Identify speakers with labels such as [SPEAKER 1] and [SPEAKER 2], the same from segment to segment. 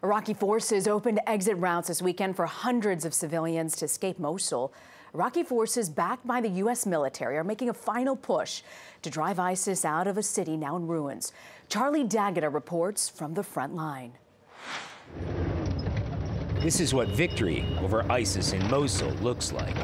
[SPEAKER 1] Iraqi forces opened exit routes this weekend for hundreds of civilians to escape Mosul. Iraqi forces backed by the U.S. military are making a final push to drive ISIS out of a city now in ruins. Charlie D'Agata reports from the front line.
[SPEAKER 2] This is what victory over ISIS in Mosul looks like.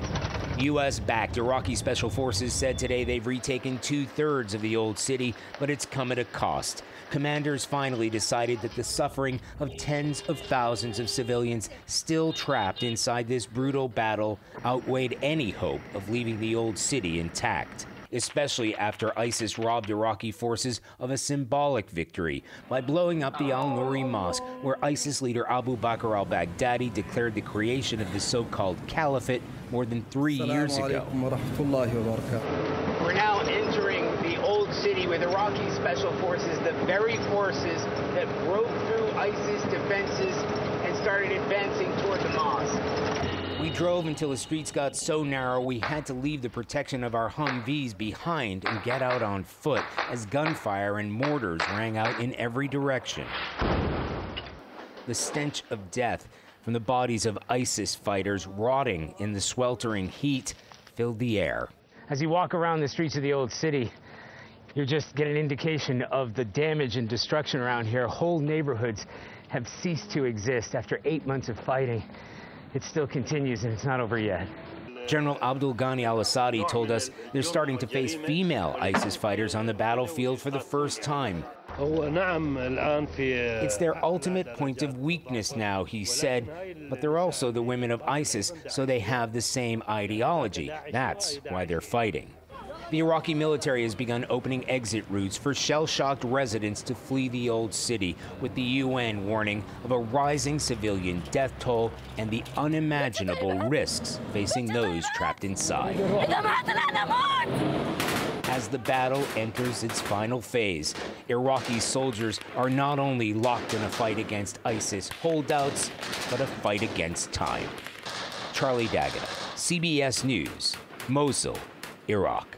[SPEAKER 2] U.S.-backed Iraqi special forces said today they've retaken 2/3 of the old city, but it's come at a cost. Commanders finally decided that the suffering of tens of thousands of civilians still trapped inside this brutal battle outweighed any hope of leaving the old city intact, especially after ISIS robbed Iraqi forces of a symbolic victory by blowing up the Al-Nouri Mosque, where ISIS leader Abu Bakr al-Baghdadi declared the creation of the so-called caliphate more than 3 years ago.
[SPEAKER 3] We're now entering the old city with Iraqi special forces, the very forces that broke through ISIS defenses and started advancing toward the mosque.
[SPEAKER 2] We drove until the streets got so narrow we had to leave the protection of our Humvees behind and get out on foot as gunfire and mortars rang out in every direction. The stench of death from the bodies of ISIS fighters rotting in the sweltering heat filled the air.
[SPEAKER 4] As you walk around the streets of the old city, you just get an indication of the damage and destruction around here. Whole neighborhoods have ceased to exist after 8 months of fighting. It still continues, and it's not over yet.
[SPEAKER 2] General Abdul Ghani al-Assadi told us they're starting to face female ISIS fighters on the battlefield for the first time. It's their ultimate point of weakness now, he said, but they're also the women of ISIS, so they have the same ideology. That's why they're fighting. The Iraqi military has begun opening exit routes for shell-shocked residents to flee the old city, with the UN warning of a rising civilian death toll and the unimaginable risks facing those trapped inside. As the battle enters its final phase, Iraqi soldiers are not only locked in a fight against ISIS holdouts, but a fight against time. Charlie D'Agata, CBS News, Mosul, Iraq.